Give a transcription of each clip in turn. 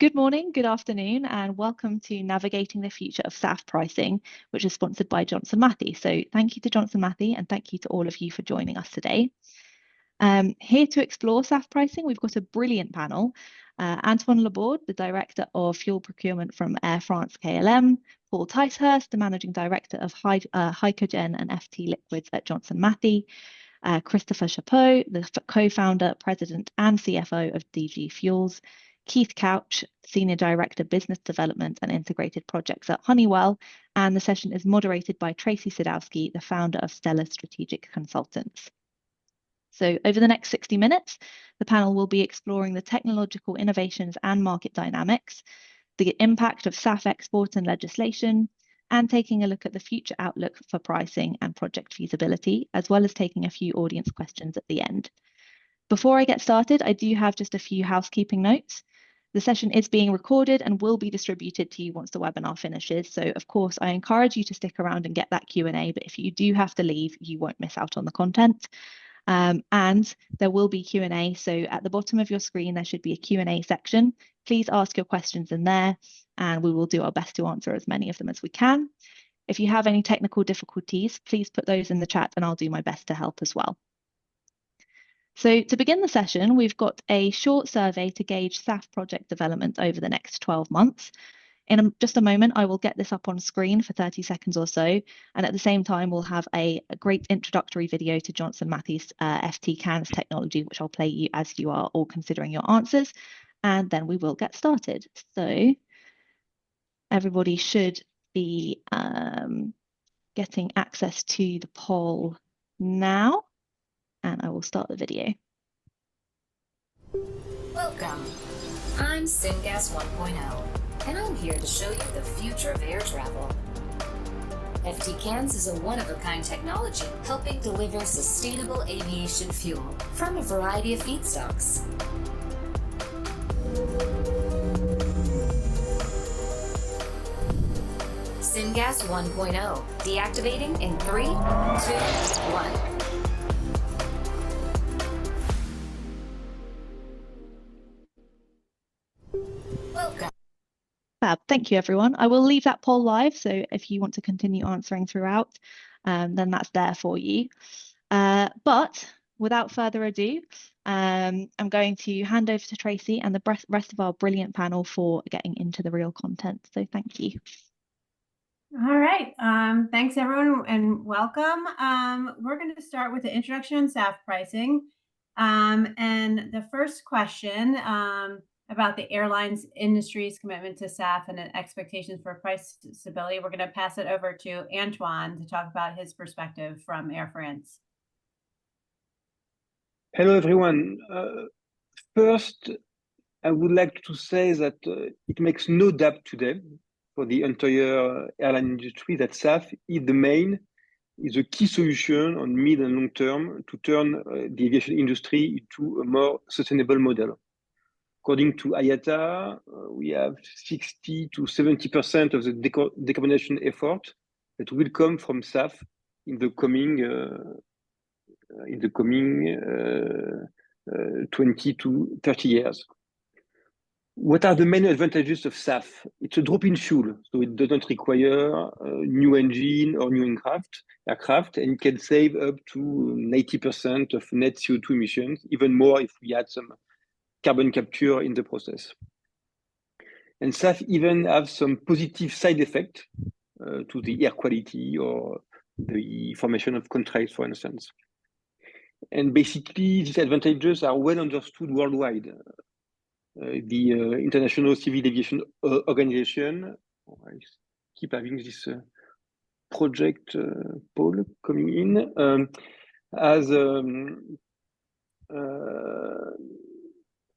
Good morning, good afternoon, and welcome to Navigating the Future of SAF Pricing, which is sponsored by Johnson Matthey. So thank you to Johnson Matthey and thank you to all of you for joining us today. Here to explore SAF pricing, we've got a brilliant panel. Antoine Laborde, the Director of Fuel Procurement from Air France KLM, Paul Ticehurst, the Managing Director of Hycogen and FT Liquids at Johnson Matthey, Christopher Chapeau, the co-founder, president and CFO of DG Fuels, Keith Couch, Senior Director, Business Development and Integrated Projects at Honeywell, and the session is moderated by Tracy Sadowski, the founder of Stellar Strategic Consultants. So over the next 60 minutes, the panel will be exploring the technological innovations and market dynamics, the impact of SAF exports and legislation, and taking a look at the future outlook for pricing and project feasibility, as well as taking a few audience questions at the end. Before I get started, I do have just a few housekeeping notes. The session is being recorded and will be distributed to you once the webinar finishes. So of course, I encourage you to stick around and get that Q&A, but if you do have to leave, you won't miss out on the content. And there will be Q&A. So at the bottom of your screen, there should be a Q&A section. Please ask your questions in there and we will do our best to answer as many of them as we can. If you have any technical difficulties, please put those in the chat and I'll do my best to help as well. So to begin the session, we've got a short survey to gauge SAF project development over the next 12 months. In just a moment, I will get this up on screen for 30 seconds or so. And at the same time, we'll have a great introductory video to Johnson Matthey's FT cans technology, which I'll play you as you are all considering your answers. And then we will get started. So everybody should be getting access to the poll now. And I will start the video. Welcome. I'm Syngas 1.0, and I'm here to show you the future of air travel. FT Cans is a one-of-a-kind technology helping deliver sustainable aviation fuel from a variety of feedstocks. Syngas 1.0, deactivating in 3, 2, 1. Fab. Thank you, everyone. I will leave that poll live, so if you want to continue answering throughout, then that's there for you. But without further ado, I'm going to hand over to Tracy and the rest of our brilliant panel for getting into the real content. So thank you. All right. Thanks, everyone, and welcome. We're going to start with the introduction on SAF pricing. And the first question about the airlines industry's commitment to SAF and expectations for price stability. We're going to pass it over to Antoine to talk about his perspective from Air France. Hello, everyone. First, I would like to say that it makes no doubt today for the entire airline industry that SAF is a key solution on mid and long term to turn the aviation industry into a more sustainable model. According to IATA, we have 60 to 70% of the decarbonization effort that will come from SAF in the coming 20 to 30 years. What are the main advantages of SAF? It's a drop-in fuel, so it doesn't require a new engine or new aircraft, and it can save up to 90% of net CO2 emissions, even more if we add some carbon capture in the process. And SAF even have some positive side effect to the air quality or the formation of contrails, for instance. And basically, these advantages are well understood worldwide. The International Civil Aviation Organization, I keep having this project poll coming in,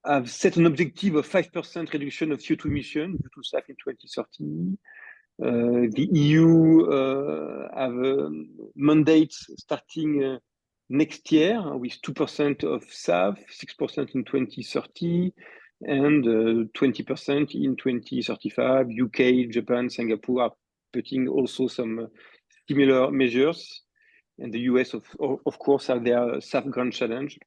have set an objective of 5% reduction of CO2 emissions due to SAF in 2030. The EU have mandates starting next year with 2% of SAF, 6% in 2030, and 20% in 2035. UK, Japan, Singapore are putting also some similar measures. And the US, of course, have their SAF Grand Challenge.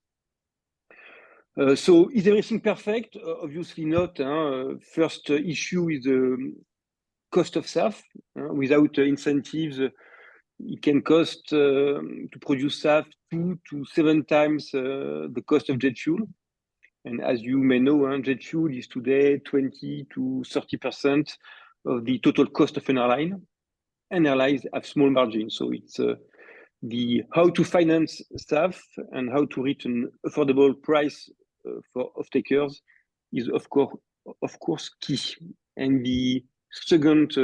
So is everything perfect? Obviously not. First issue is the cost of SAF. Without incentives, it can cost to produce SAF 2 to 7 times the cost of jet fuel. And as you may know, jet fuel is today 20 to 30% of the total cost of an airline. And airlines have small margins. So it's the how to finance SAF and how to reach an affordable price for off-takers is of course key. And the second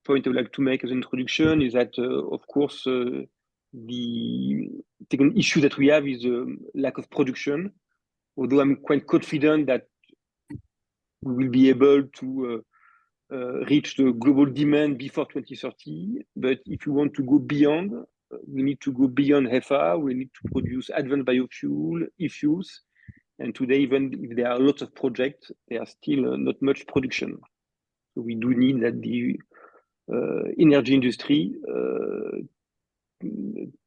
point I would like to make as an introduction is that of course the second issue that we have is lack of production. Although I'm quite confident that we will be able to reach the global demand before 2030. But if you want to go beyond, we need to go beyond HEFA. We need to produce advanced biofuel, e-fuels. And today, even if there are lots of projects, there are still not much production. So we do need that the energy industry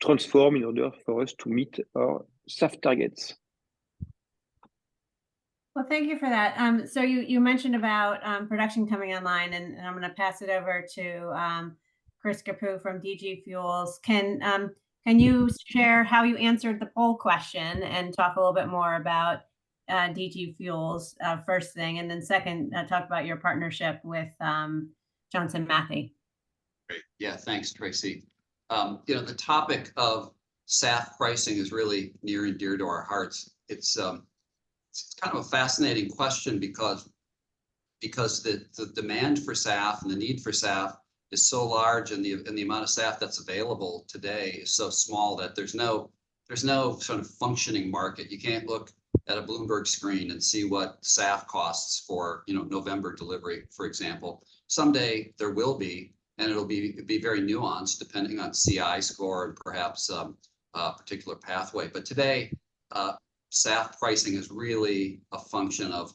transform in order for us to meet our SAF targets. Well, thank you for that. So you mentioned about production coming online, and I'm going to pass it over to Chris Capu from DG Fuels. Can you share how you answered the poll question and talk a little bit more about DG Fuels first thing, and then second, talk about your partnership with Johnson Matthey? Great. Yeah, thanks, Tracy. The topic of SAF pricing is really near and dear to our hearts. It's kind of a fascinating question because the demand for SAF and the need for SAF is so large, and the amount of SAF that's available today is so small that there's no sort of functioning market. You can't look at a Bloomberg screen and see what SAF costs for November delivery, for example. Someday there will be, and it'll be very nuanced depending on CI score and perhaps a particular pathway. But today, SAF pricing is really a function of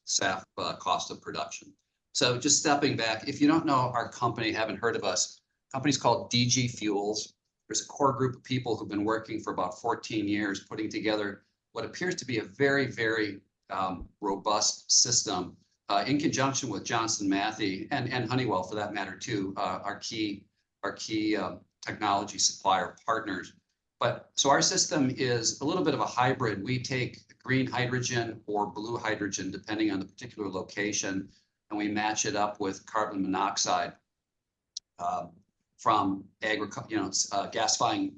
SAF cost of production. So just stepping back, if you don't know our company, haven't heard of us, company's called DG Fuels. There's a core group of people who've been working for about 14 years, putting together what appears to be a very, very robust system in conjunction with Johnson Matthey and Honeywell, for that matter, too, our key technology supplier partners. But so our system is a little bit of a hybrid. We take green hydrogen or blue hydrogen, depending on the particular location, and we match it up with carbon monoxide from gasifying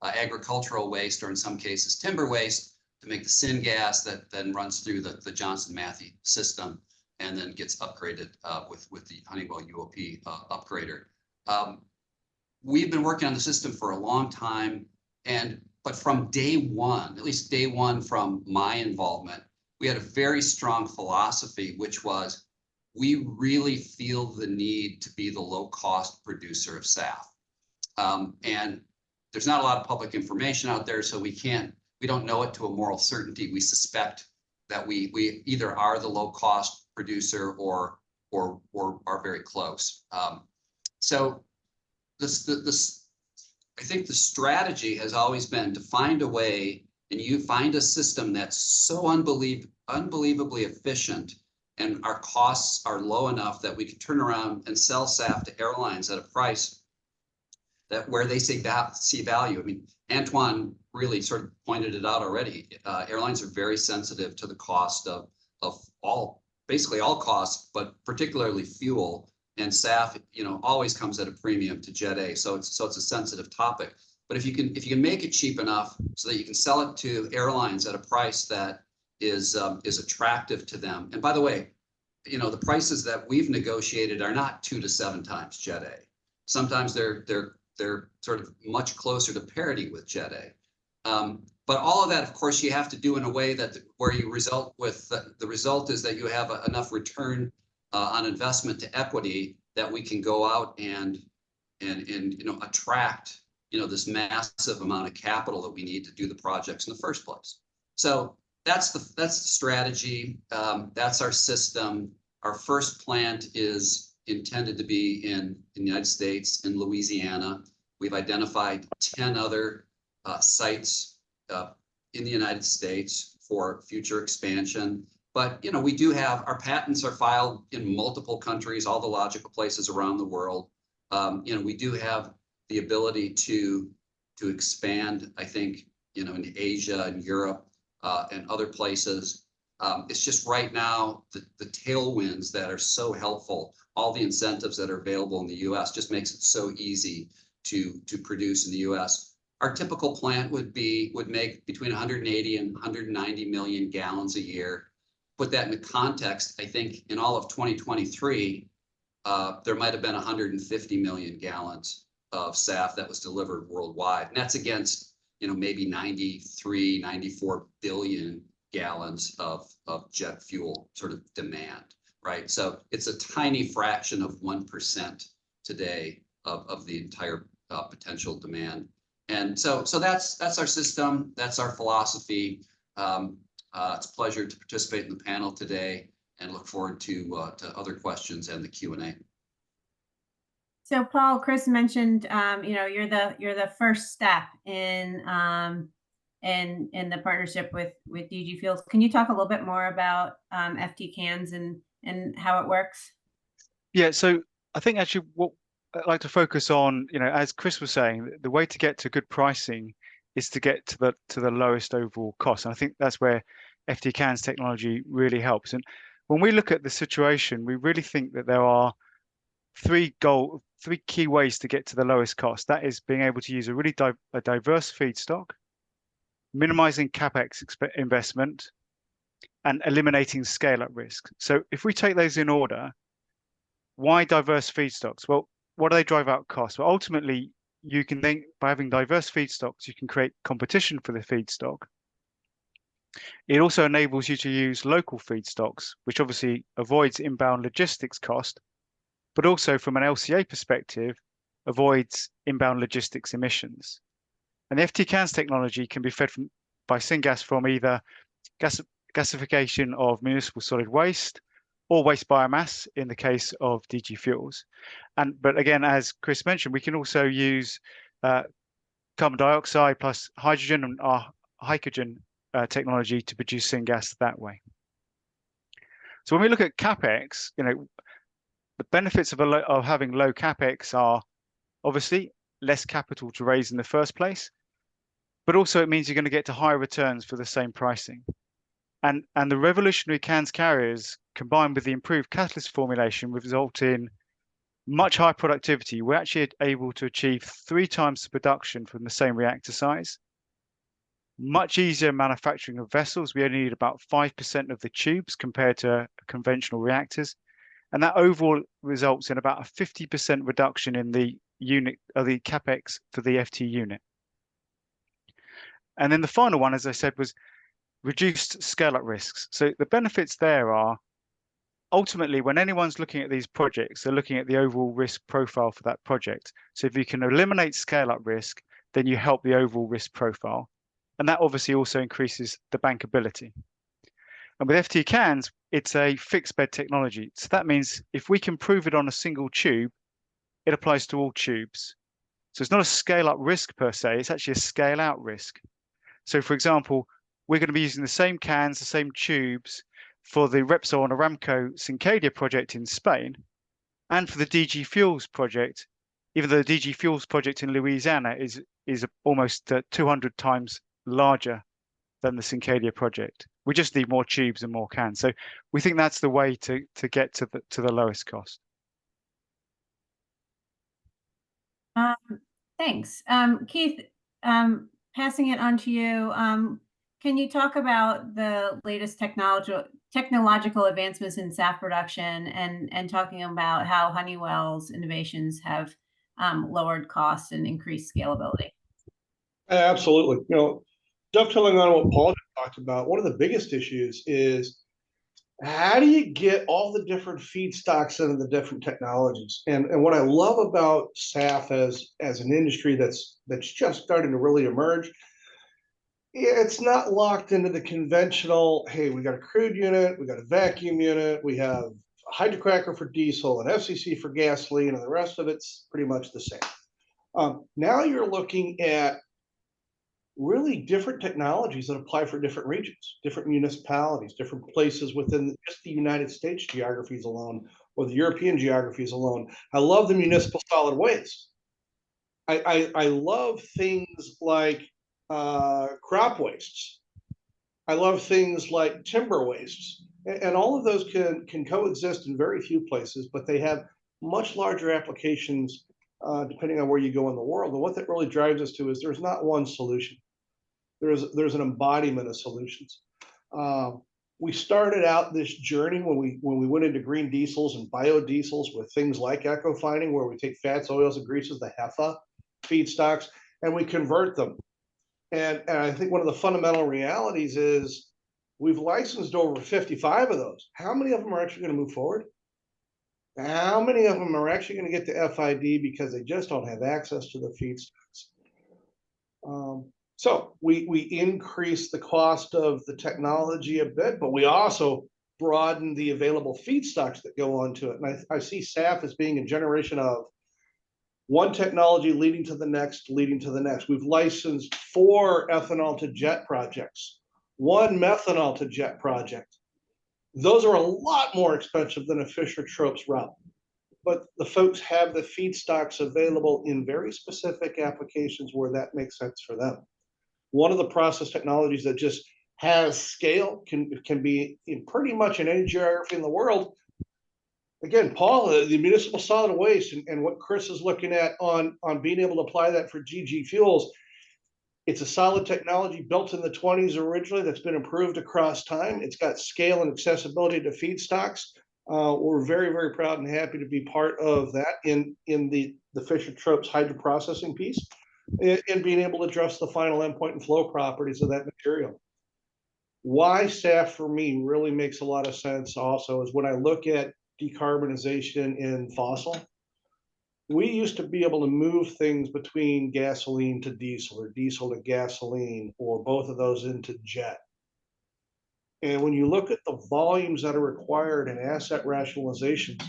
agricultural waste, or in some cases timber waste, to make the syngas that then runs through the Johnson Matthey system and then gets upgraded with the Honeywell UOP upgrader. We've been working on the system for a long time, but from day one, at least day one from my involvement, we had a very strong philosophy, which was we really feel the need to be the low-cost producer of SAF. And there's not a lot of public information out there, so we don't know it to a moral certainty. We suspect that we either are the low-cost producer or are very close. So I think the strategy has always been to find a way, and you find a system that's so unbelievably efficient, and our costs are low enough that we can turn around and sell SAF to airlines at a price that where they see value. I mean, Antoine really sort of pointed it out already. Airlines are very sensitive to the cost of basically all costs, but particularly fuel. And SAF, always comes at a premium to Jet A, so it's a sensitive topic. But if you can make it cheap enough so that you can sell it to airlines at a price that is attractive to them. And by the way, the prices that we've negotiated are not 2 to 7 times Jet A. Sometimes they're sort of much closer to parity with Jet A. But all of that, of course, you have to do in a way that where you result with the result is that you have enough return on investment to equity that we can go out and attract this massive amount of capital that we need to do the projects in the first place. So that's the strategy. That's our system. Our first plant is intended to be in the United States, in Louisiana. We've identified 10 other sites in the United States for future expansion. But, we do have, our patents are filed in multiple countries, all the logical places around the world. We do have the ability to expand, I think, in Asia and Europe and other places. It's just right now, the tailwinds that are so helpful, all the incentives that are available in the US just makes it so easy to produce in the US. Our typical plant would make between 180 and 190 million gallons a year. Put that into context, I think in all of 2023, there might have been 150 million gallons of SAF that was delivered worldwide. And that's against, maybe 93, 94 billion gallons of jet fuel sort of demand, right? So it's a tiny fraction of 1% today of the entire potential demand. And so that's our system, that's our philosophy. It's a pleasure to participate in the panel today and look forward to other questions and the Q&A. So Paul, Chris mentioned, you're the first step in the partnership with DG Fuels. Can you talk a little bit more about FT cans and how it works? Yeah, so I think actually what I'd like to focus on, as Chris was saying, the way to get to good pricing is to get to the lowest overall cost. And I think that's where FT cans technology really helps. And when we look at the situation, we really think that there are three key ways to get to the lowest cost. That is being able to use a really diverse feedstock, minimizing capex investment, and eliminating scale-up risk. So if we take those in order, why diverse feedstocks? Well, what do they drive out costs? Well, ultimately, you can then, by having diverse feedstocks, you can create competition for the feedstock. It also enables you to use local feedstocks, which obviously avoids inbound logistics cost, but also from an LCA perspective, avoids inbound logistics emissions. And the FT cans technology can be fed by syngas from either gasification of municipal solid waste or waste biomass in the case of DG Fuels. But again, as Chris mentioned, we can also use carbon dioxide plus hydrogen and our hydrogen technology to produce syngas that way. So when we look at capex, the benefits of having low capex are obviously less capital to raise in the first place, but also it means you're going to get to higher returns for the same pricing. And the revolutionary cans carriers combined with the improved catalyst formulation result in much higher productivity. We're actually able to achieve 3 times the production from the same reactor size. Much easier manufacturing of vessels. We only need about 5% of the tubes compared to conventional reactors. And that overall results in about a 50% reduction in the unit of the capex for the FT unit. And then the final one, as I said, was reduced scale-up risks. So the benefits there are ultimately when anyone's looking at these projects, they're looking at the overall risk profile for that project. So if you can eliminate scale-up risk, then you help the overall risk profile. And that obviously also increases the bankability. And with FT cans, it's a fixed bed technology. So that means if we can prove it on a single tube, it applies to all tubes. So it's not a scale-up risk per se, it's actually a scale-out risk. So for example, we're going to be using the same cans, the same tubes for the Repsol and Aramco Cincadia project in Spain, and for the DG Fuels project, even though the DG Fuels project in Louisiana is almost 200 times larger than the Cincadia project. We just need more tubes and more cans. So we think that's the way to get to the lowest cost. Thanks. Keith, passing it on to you. Can you talk about the latest technological advancements in SAF production and talking about how Honeywell's innovations have lowered costs and increased scalability? Absolutely. Dovetailing on what Paul talked about, one of the biggest issues is how do you get all the different feedstocks into the different technologies? And what I love about SAF as an industry that's just starting to really emerge, it's not locked into the conventional, hey, we got a crude unit, we got a vacuum unit, we have a hydrocracker for diesel, an FCC for gasoline, and the rest of it's pretty much the same. Now you're looking at really different technologies that apply for different regions, different municipalities, different places within just the United States geographies alone, or the European geographies alone. I love the municipal solid waste. I love things like crop wastes. I love things like timber wastes. And all of those can coexist in very few places, but they have much larger applications depending on where you go in the world. And what that really drives us to is there's not one solution. There's an embodiment of solutions. We started out this journey when we went into green diesels and biodiesels with things like eco-fining, where we take fats, oils, and greases, the HEFA feedstocks, and we convert them. And I think one of the fundamental realities is we've licensed over 55 of those. How many of them are actually going to move forward? How many of them are actually going to get to FID because they just don't have access to the feedstocks? So we increase the cost of the technology a bit, but we also broaden the available feedstocks that go onto it. And I see SAF as being a generation of one technology leading to the next, leading to the next. We've licensed 4 ethanol to jet projects, 1 methanol to jet project. Those are a lot more expensive than a Fischer-Tropsch route, but the folks have the feedstocks available in very specific applications where that makes sense for them. One of the process technologies that just has scale can be in pretty much in any geography in the world. Again, Paul, the municipal solid waste and what Chris is looking at on being able to apply that for GG fuels. It's a solid technology built in the 20s originally that's been improved across time. It's got scale and accessibility to feedstocks. We're very, very proud and happy to be part of that in the Fischer-Tropsch hydroprocessing piece and being able to address the final endpoint and flow properties of that material. Why SAF for me really makes a lot of sense also is when I look at decarbonization in fossil, we used to be able to move things between gasoline to diesel or diesel to gasoline or both of those into jet. And when you look at the volumes that are required in asset rationalizations,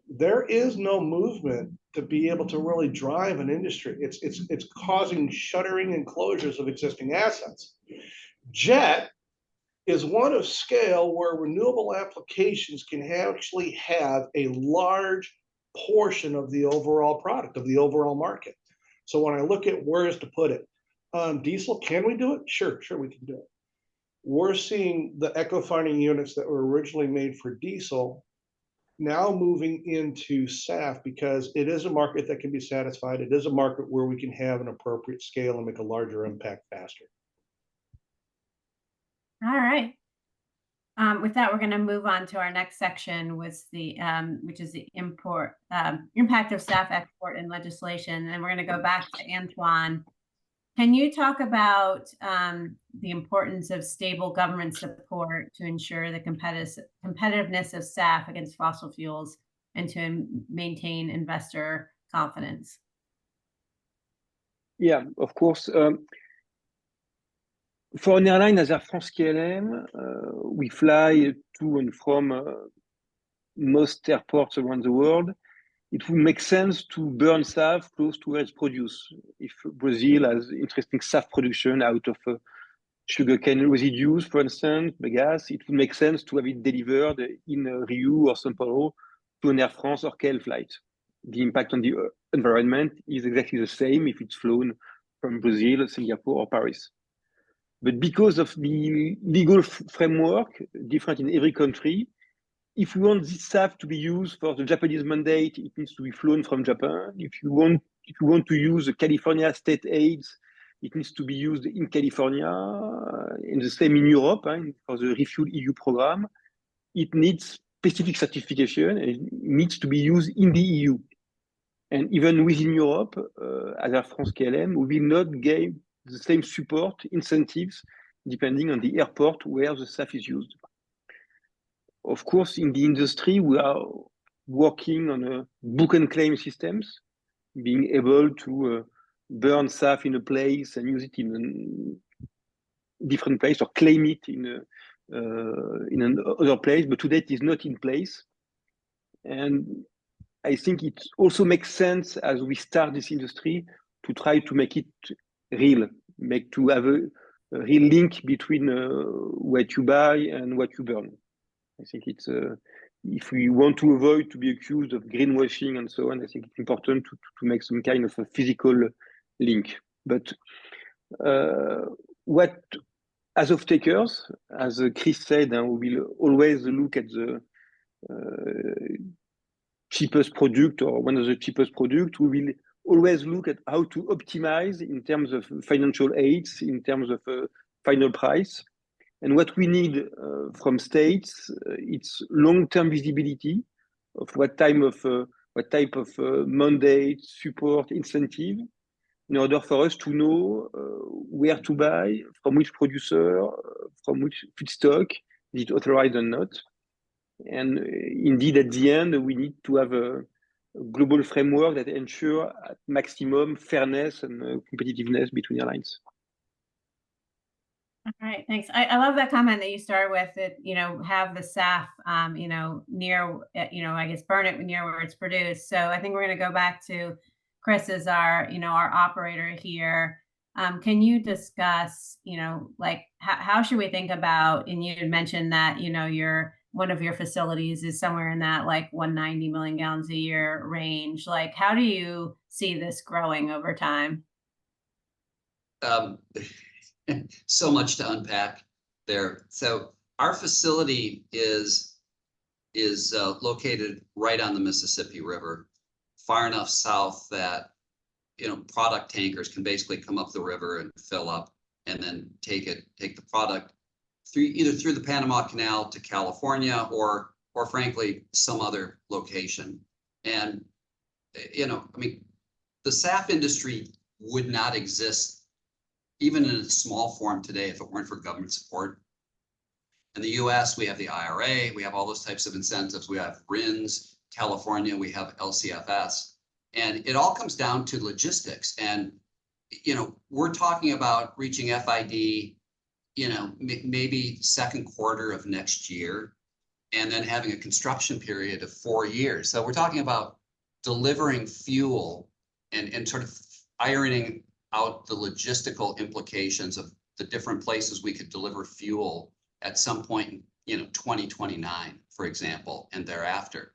there is no movement to be able to really drive an industry. It's causing shuttering and closures of existing assets. Jet is one of scale where renewable applications can actually have a large portion of the overall product, of the overall market. So when I look at where is to put it, diesel, can we do it? Sure, we can do it. We're seeing the eco-fining units that were originally made for diesel now moving into SAF because it is a market that can be satisfied. It is a market where we can have an appropriate scale and make a larger impact faster. All right. With that, we're going to move on to our next section, which is the impact of SAF export and legislation. And we're going to go back to Antoine. Can you talk about the importance of stable government support to ensure the competitiveness of SAF against fossil fuels and to maintain investor confidence? Yeah, of course. For an airline as Air France KLM, we fly to and from most airports around the world. It would make sense to burn SAF close to where it's produced. If Brazil has interesting SAF production out of sugarcane residues, for instance, bagasse, it would make sense to have it delivered in Rio or São Paulo to an Air France or KL flight. The impact on the environment is exactly the same if it's flown from Brazil, Singapore, or Paris. But because of the legal framework different in every country, if we want this SAF to be used for the Japanese mandate, it needs to be flown from Japan. If you want to use the California state aids, it needs to be used in California, and the same in Europe for the Refuel EU program. It needs specific certification and it needs to be used in the EU. And even within Europe, as Air France KLM, we will not gain the same support incentives depending on the airport where the SAF is used. Of course, in the industry, we are working on a book and claim systems, being able to burn SAF in a place and use it in a different place or claim it in another place, but today it is not in place. And I think it also makes sense as we start this industry to try to make it real, to have a real link between what you buy and what you burn. I think it's if we want to avoid to be accused of greenwashing and so on, I think it's important to make some kind of a physical link. But what, as off takers, as Chris said, we will always look at the cheapest product or one of the cheapest product. We will always look at how to optimize in terms of financial aids, in terms of final price. And what we need from states, it's long-term visibility of what type of mandate, support, incentive, in order for us to know where to buy, from which producer, from which feedstock, is it authorized or not. And indeed, at the end, we need to have a global framework that ensure at maximum fairness and competitiveness between airlines. All right, thanks. I love that comment that you started with, that, have the SAF, near, I guess, burn it near where it's produced. So I think we're going to go back to Chris as our operator here. Can you discuss, like how should we think about, and you had mentioned that, one of your facilities is somewhere in that like 190 million gallons a year range. Like, how do you see this growing over time? So much to unpack there. So our facility is located right on the Mississippi River, far enough south that product tankers can basically come up the river and fill up, and then take the product either through the Panama Canal to California or frankly some other location. And the SAF industry would not exist even in its small form today if it weren't for government support. In the US, we have the IRA, we have all those types of incentives, we have RINs, California, we have LCFS, and it all comes down to logistics. And, we're talking about reaching FID, maybe second quarter of next year, and then having a construction period of 4 years. So we're talking about delivering fuel and sort of ironing out the logistical implications of the different places we could deliver fuel at some point in 2029, for example, and thereafter.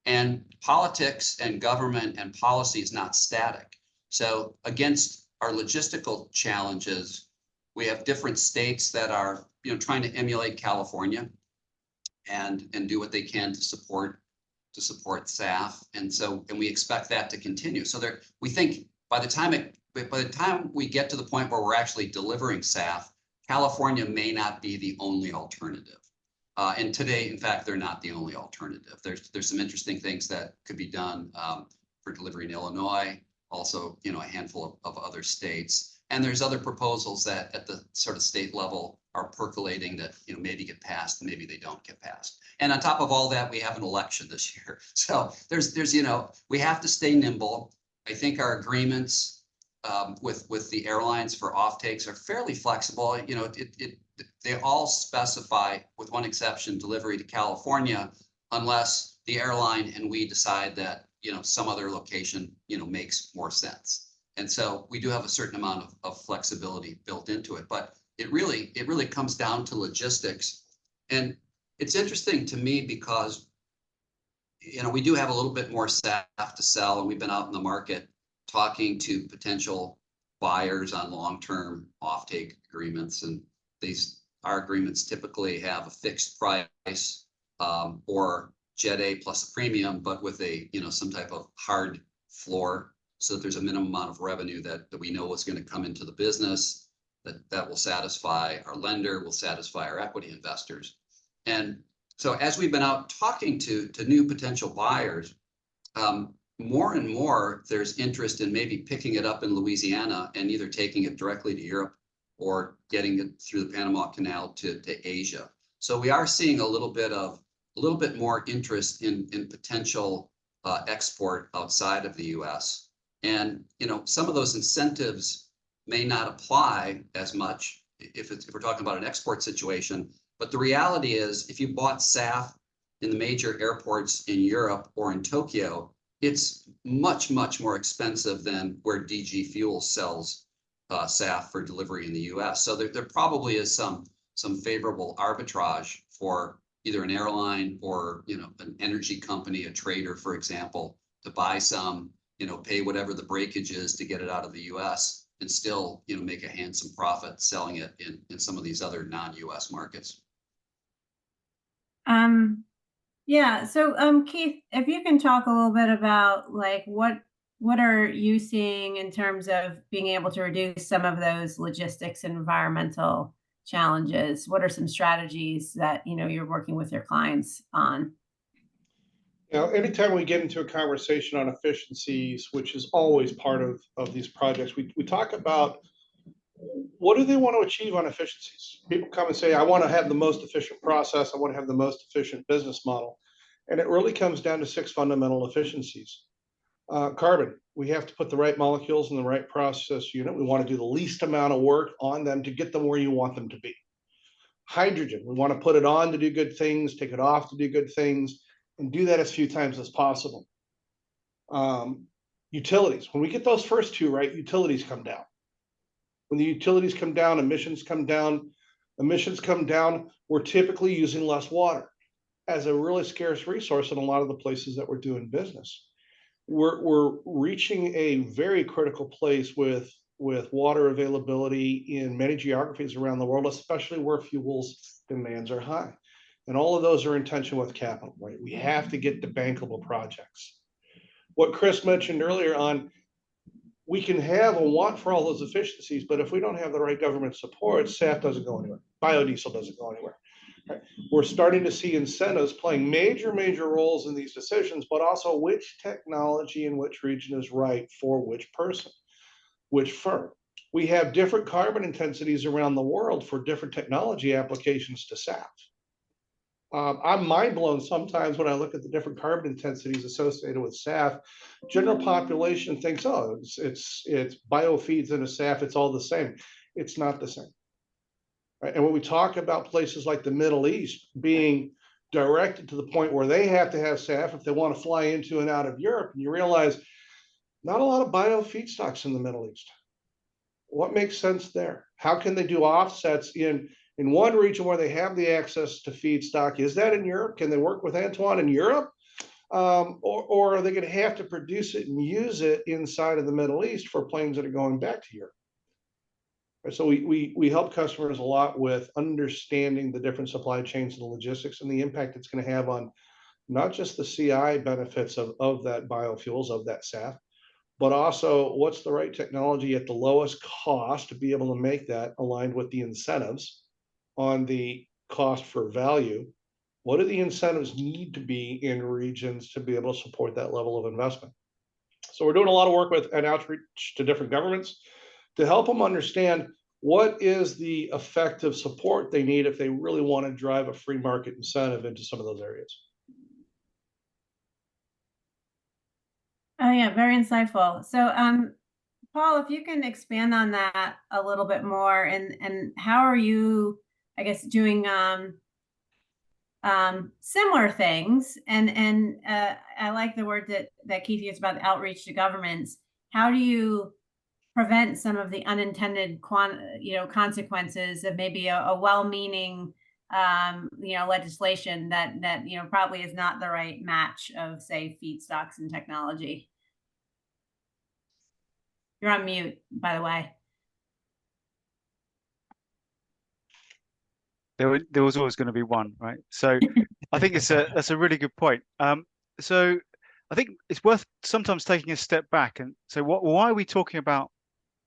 And politics and government and policy is not static. So against our logistical challenges, we have different states that are trying to emulate California and do what they can to support SAF. And we expect that to continue. So we think by the time we get to the point where we're actually delivering SAF, California may not be the only alternative. And today, in fact, they're not the only alternative. There's some interesting things that could be done for delivery in Illinois, also a handful of other states. And there's other proposals that at the sort of state level are percolating that maybe get passed and maybe they don't get passed. And on top of all that, we have an election this year. So there's we have to stay nimble. I think our agreements with the airlines for offtakes are fairly flexible. They all specify, with one exception, delivery to California, unless the airline and we decide that some other location makes more sense. And so we do have a certain amount of flexibility built into it, but it really comes down to logistics. And it's interesting to me because we do have a little bit more SAF to sell, and we've been out in the market talking to potential buyers on long-term offtake agreements, and our agreements typically have a fixed price or Jet A plus a premium, but with some type of hard floor, so that there's a minimum amount of revenue that we know is going to come into the business that will satisfy our lender, will satisfy our equity investors. And so as we've been out talking to new potential buyers, more and more there's interest in maybe picking it up in Louisiana and either taking it directly to Europe or getting it through the Panama Canal to Asia. So we are seeing a little bit more interest in potential export outside of the US. And some of those incentives may not apply as much if we're talking about an export situation. But the reality is, if you bought SAF in the major airports in Europe or in Tokyo, it's much, much more expensive than where DG Fuels sells SAF for delivery in the US. So there probably is some favorable arbitrage for either an airline or, you know, an energy company, a trader, for example, to buy some, you know, pay whatever the breakage is to get it out of the US and still, you know, make a handsome profit selling it in some of these other non-US markets. Yeah. So, Keith, if you can talk a little bit about like what are you seeing in terms of being able to reduce some of those logistics and environmental challenges? What are some strategies that, you know, you're working with your clients on? You know, anytime we get into a conversation on efficiencies, which is always part of these projects, we talk about what do they want to achieve on efficiencies? People come and say, I want to have the most efficient process. I want to have the most efficient business model. And it really comes down to 6 fundamental efficiencies. Carbon, we have to put the right molecules in the right process unit. We want to do the least amount of work on them to get them where you want them to be. Hydrogen, we want to put it on to do good things, take it off to do good things, and do that as few times as possible. Utilities, when we get those first 2 right, utilities come down. When the utilities come down, emissions come down. Emissions come down, we're typically using less water as a really scarce resource in a lot of the places that we're doing business. We're reaching a very critical place with water availability in many geographies around the world, especially where fuels demands are high. And all of those are in tension with capital, right? We have to get to bankable projects. What Chris mentioned earlier on, we can have a want for all those efficiencies, but if we don't have the right government support, SAF doesn't go anywhere. Biodiesel doesn't go anywhere. Right? We're starting to see incentives playing major roles in these decisions, but also which technology in which region is right for which person, which firm. We have different carbon intensities around the world for different technology applications to SAF. I'm mind blown sometimes when I look at the different carbon intensities associated with SAF. General population thinks, oh, it's biofeeds in a SAF, it's all the same. It's not the same. Right? And when we talk about places like the Middle East being directed to the point where they have to have SAF if they want to fly into and out of Europe, and you realize not a lot of biofeedstocks in the Middle East. What makes sense there? How can they do offsets in one region where they have the access to feedstock? Is that in Europe? Can they work with Antoine in Europe? Or are they going to have to produce it and use it inside of the Middle East for planes that are going back to Europe? So we help customers a lot with understanding the different supply chains and the logistics and the impact it's going to have on not just the CI benefits of that biofuels, of that SAF, but also what's the right technology at the lowest cost to be able to make that aligned with the incentives on the cost for value. What do the incentives need to be in regions to be able to support that level of investment? So we're doing a lot of work with an outreach to different governments to help them understand what is the effective support they need if they really want to drive a free market incentive into some of those areas. Oh yeah, very insightful. So, Paul, if you can expand on that a little bit more, and how are you, I guess, doing similar things? And I like the word that Keith used about outreach to governments. How do you prevent some of the unintended consequences of maybe a well-meaning legislation that probably is not the right match of, say, feedstocks and technology? You're on mute, by the way. There was always going to be one, right? So I think that's a really good point. So I think it's worth sometimes taking a step back and say, why are we talking about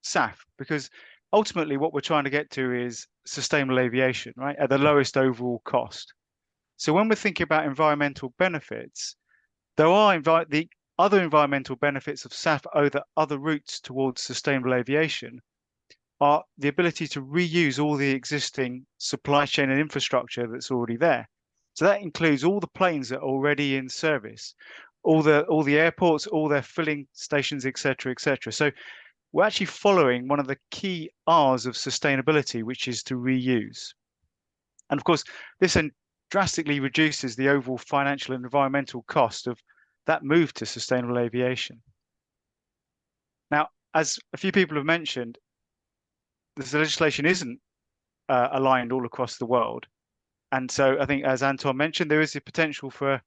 SAF? Because ultimately what we're trying to get to is sustainable aviation, right? At the lowest overall cost. So when we're thinking about environmental benefits, there are the other environmental benefits of SAF over other routes towards sustainable aviation are the ability to reuse all the existing supply chain and infrastructure that's already there. So that includes all the planes that are already in service, all the airports, all their filling stations, et cetera, et cetera. So we're actually following one of the key R's of sustainability, which is to reuse. And of course, this then drastically reduces the overall financial and environmental cost of that move to sustainable aviation. Now, as a few people have mentioned, this legislation isn't aligned all across the world. And so I think, as Anton mentioned, there is the potential for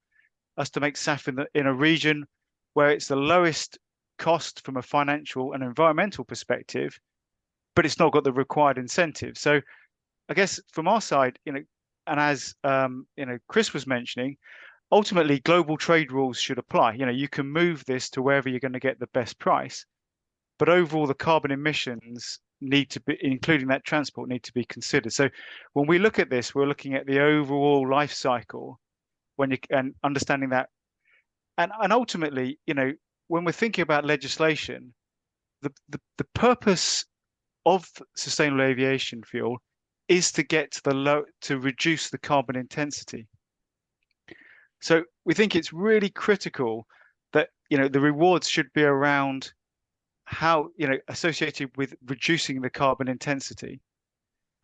us to make SAF in a region where it's the lowest cost from a financial and environmental perspective, but it's not got the required incentive. So I guess from our side, and as Chris was mentioning, ultimately global trade rules should apply. You can move this to wherever you're going to get the best price, but overall the carbon emissions need to be, including that transport, need to be considered. So when we look at this, we're looking at the overall life cycle and understanding that, and ultimately, when we're thinking about legislation, the purpose of sustainable aviation fuel is to get to reduce the carbon intensity. So we think it's really critical that the rewards should be around how associated with reducing the carbon intensity,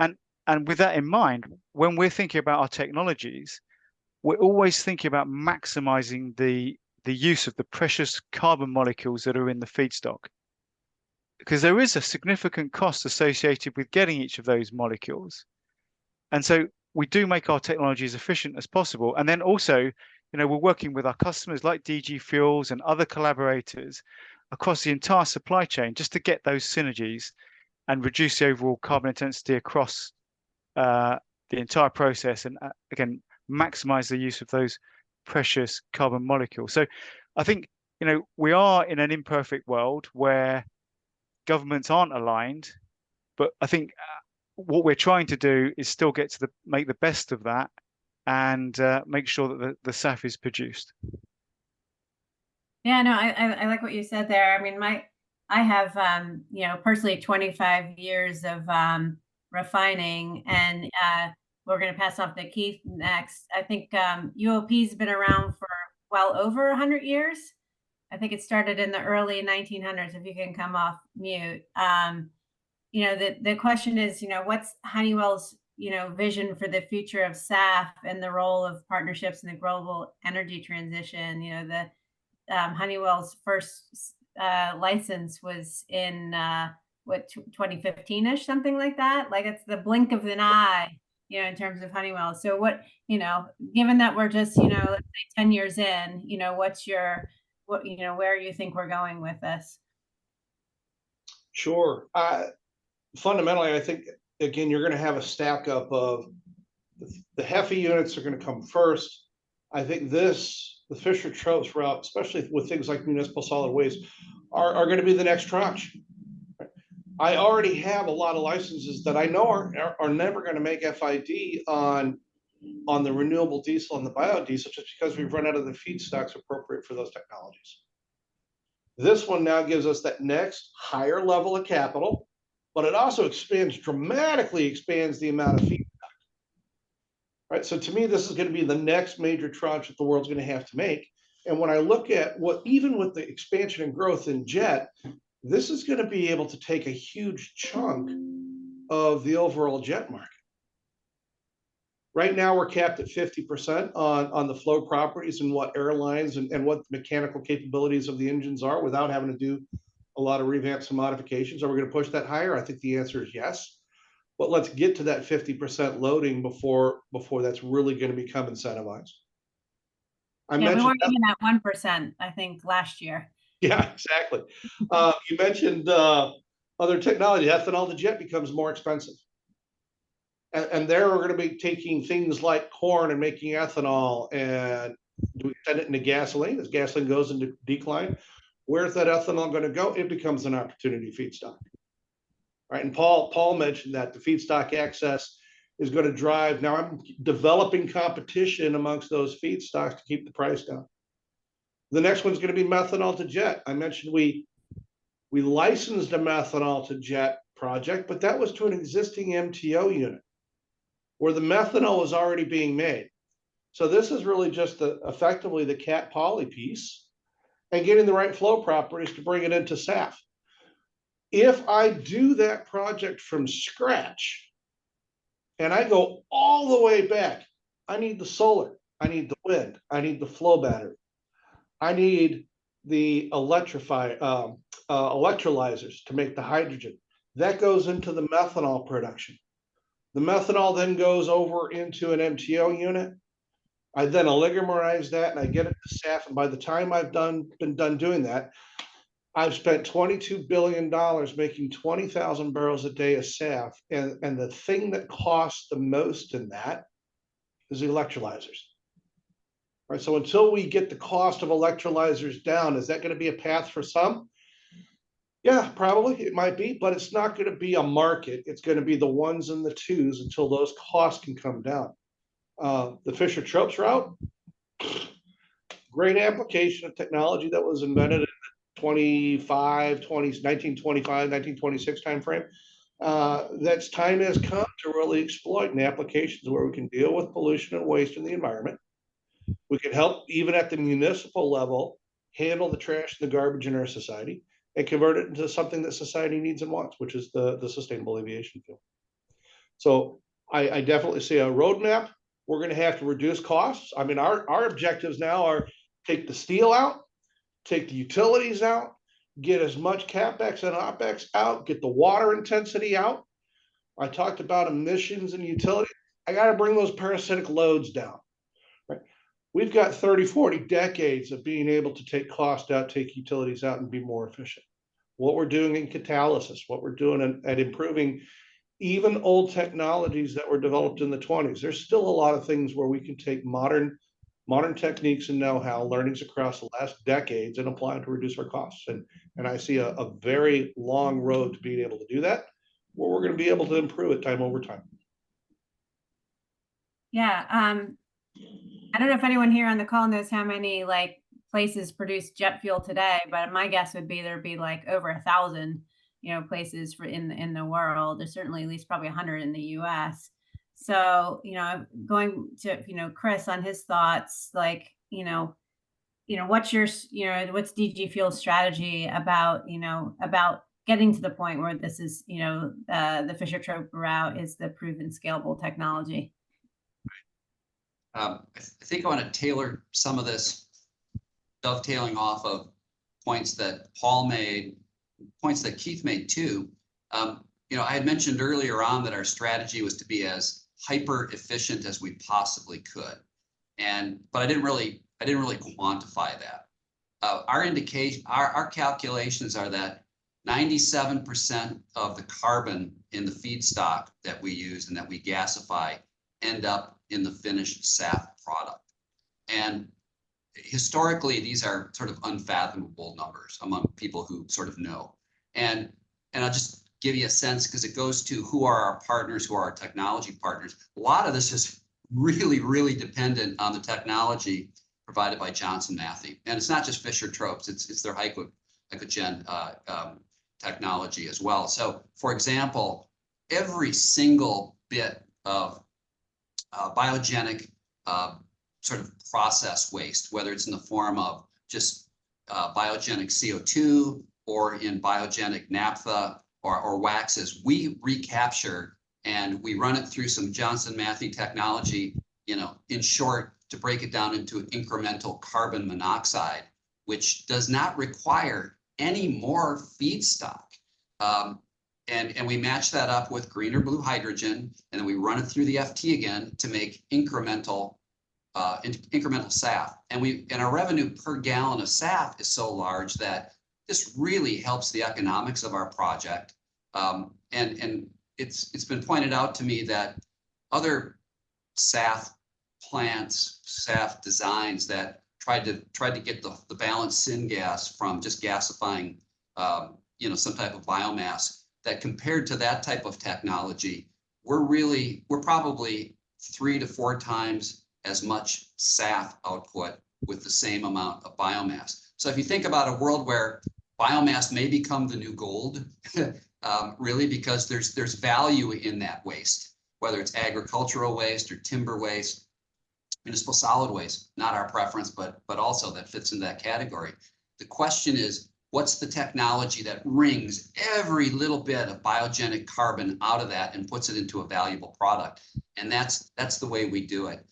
and with that in mind, when we're thinking about our technologies, we're always thinking about maximizing the use of the precious carbon molecules that are in the feedstock, because there is a significant cost associated with getting each of those molecules. And so we do make our technology as efficient as possible. And then also, we're working with our customers like DG Fuels and other collaborators across the entire supply chain just to get those synergies and reduce the overall carbon intensity across the entire process, and again, maximize the use of those precious carbon molecules. So I think, we are in an imperfect world where governments aren't aligned, but I think what we're trying to do is still make the best of that and make sure that the SAF is produced. Yeah, no, I like what you said there. I mean, I have personally 25 years of refining, and we're going to pass off to Keith next. I think UOP's been around for well over 100 years. I think it started in the early 1900s. If you can come off mute. The question is, what's Honeywell's vision for the future of SAF and the role of partnerships in the global energy transition? Honeywell's first license was in 2015-ish, something like that. Like, it's the blink of an eye, in terms of Honeywell. So what, given that we're just, let's say 10 years in, where you think we're going with this? Sure. Fundamentally, I think, again, you're going to have a stack up of the HEFI units are going to come first. I think the Fisher-Tropsch route, especially with things like municipal solid waste, are going to be the next tranche. I already have a lot of licenses that I know are never going to make FID on the renewable diesel and the biodiesel, just because we've run out of the feedstocks appropriate for those technologies. This one now gives us that next higher level of capital, but it also dramatically expands the amount of feedstock. Right. So to me, this is going to be the next major tranche that the world's going to have to make. And when I look at even with the expansion and growth in jet, this is going to be able to take a huge chunk of the overall jet market. Right now, we're capped at 50% on the flow properties and what airlines and what the mechanical capabilities of the engines are, without having to do a lot of revamps and modifications. Are we going to push that higher? I think the answer is yes. But let's get to that 50% loading before that's really going to become incentivized. We weren't even at 1%, I think, last year. Yeah, exactly. You mentioned other technology. Ethanol to jet becomes more expensive. And there we're going to be taking things like corn and making ethanol, and do we send it into gasoline as gasoline goes into decline? Where's that ethanol going to go? It becomes an opportunity feedstock. Right. And Paul mentioned that the feedstock access is going to drive. Now I'm developing competition amongst those feedstocks to keep the price down. The next one's going to be methanol to jet. I mentioned we licensed a methanol to jet project, but that was to an existing MTO unit where the methanol was already being made. So this is really just effectively the cat poly piece and getting the right flow properties to bring it into SAF. If I do that project from scratch and I go all the way back, I need the solar, I need the wind, I need the flow battery, I need the electrolyzers to make the hydrogen. That goes into the methanol production. The methanol then goes over into an MTO unit. I then oligomerize that and I get it to SAF. And by the time I've been done doing that, I've spent $22 billion making 20,000 barrels a day of SAF. And the thing that costs the most in that is the electrolyzers. Right. So until we get the cost of electrolyzers down, is that going to be a path for some? Yeah, probably it might be, but it's not going to be a market. It's going to be the ones and the twos until those costs can come down. The Fischer-Tropsch route, great application of technology that was invented in the 1925, 1926 timeframe. That's time has come to really exploit in applications where we can deal with pollution and waste in the environment. We can help, even at the municipal level, handle the trash and the garbage in our society and convert it into something that society needs and wants, which is the sustainable aviation fuel. So I definitely see a roadmap. We're going to have to reduce costs. I mean, our objectives now are take the steel out, take the utilities out, get as much CapEx and OpEx out, get the water intensity out. I talked about emissions and utility. I got to bring those parasitic loads down. Right? We've got 30, 40 decades of being able to take cost out, take utilities out, and be more efficient. What we're doing in catalysis, what we're doing at improving even old technologies that were developed in the 20s. There's still a lot of things where we can take modern techniques and know-how, learnings across the last decades, and apply them to reduce our costs. And I see a very long road to being able to do that, where we're going to be able to improve it time over time. Yeah. I don't know if anyone here on the call knows how many like places produce jet fuel today, but my guess would be there'd be like over 1,000, places in the world. There's certainly at least probably 100 in the U.S. So, going to, Chris on his thoughts, like, what's DG Fuel's strategy about, about getting to the point where this is, the Fischer-Tropsch route is the proven scalable technology? I think I want to tailor some of this, dovetailing off of points that Paul made, points that Keith made too. I had mentioned earlier on that our strategy was to be as hyper efficient as we possibly could, but I didn't really quantify that. Our calculations are that 97% of the carbon in the feedstock that we use and that we gasify end up in the finished SAF product. And historically, these are sort of unfathomable numbers among people who sort of know. And I'll just give you a sense, because it goes to who are our partners, who are our technology partners. A lot of this is really, really dependent on the technology provided by Johnson Matthey. And it's not just Fischer-Tropsch, it's their Hycogen technology as well. So for example, every single bit of biogenic sort of process waste, whether it's in the form of just biogenic CO2 or in biogenic naphtha or waxes, we recapture and we run it through some Johnson Matthey technology, in short, to break it down into incremental carbon monoxide, which does not require any more feedstock. And we match that up with green or blue hydrogen, and then we run it through the FT again to make incremental SAF. And our revenue per gallon of SAF is so large that this really helps the economics of our project. And it's been pointed out to me that other SAF plants, SAF designs that tried to get the balanced syngas from just gasifying, some type of biomass, that compared to that type of technology, we're probably 3 to 4 times as much SAF output with the same amount of biomass. So if you think about a world where biomass may become the new gold, really, because there's value in that waste, whether it's agricultural waste or timber waste, municipal solid waste, not our preference, but also that fits in that category. The question is, what's the technology that wrings every little bit of biogenic carbon out of that and puts it into a valuable product? And that's the way we do it.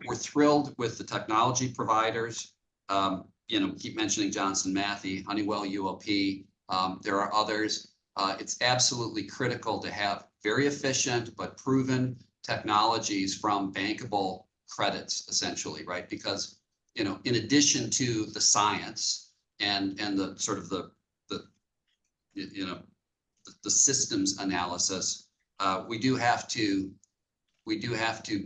We're thrilled with the technology providers. Keep mentioning Johnson Matthey, Honeywell, UOP. There are others. it's absolutely critical to have very efficient but proven technologies from bankable credits, essentially, right? Because, you know, in addition to the science and the sort of the systems analysis, we do have to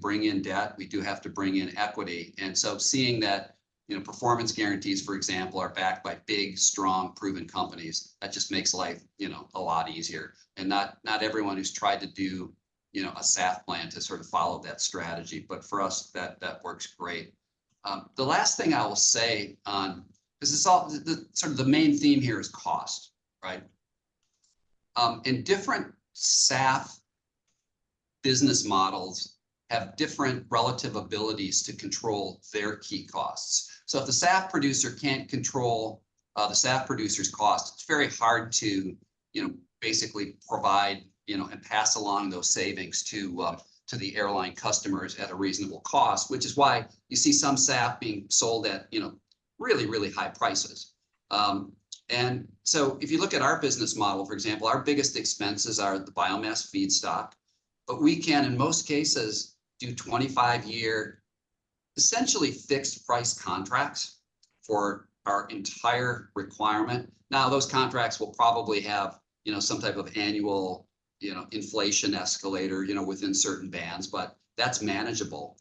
bring in debt, we do have to bring in equity. And so seeing that, you know, performance guarantees, for example, are backed by big, strong, proven companies, that just makes life, you know, a lot easier. And not everyone who's tried to do, you know, a SAF plant has sort of followed that strategy, but for us, that works great. The last thing I will say on, because it's all sort of the main theme here is cost, right? And different SAF business models have different relative abilities to control their key costs. So if the SAF producer can't control the SAF producer's cost, it's very hard to, you know, basically provide, you know, and pass along those savings to the airline customers at a reasonable cost, which is why you see some SAF being sold at, you know, really, really high prices. And so if you look at our business model, for example, our biggest expenses are the biomass feedstock, but we can, in most cases, do 25-year, essentially fixed price contracts for our entire requirement. Now, those contracts will probably have, you know, some type of annual, you know, inflation escalator, you know, within certain bands, but that's manageable.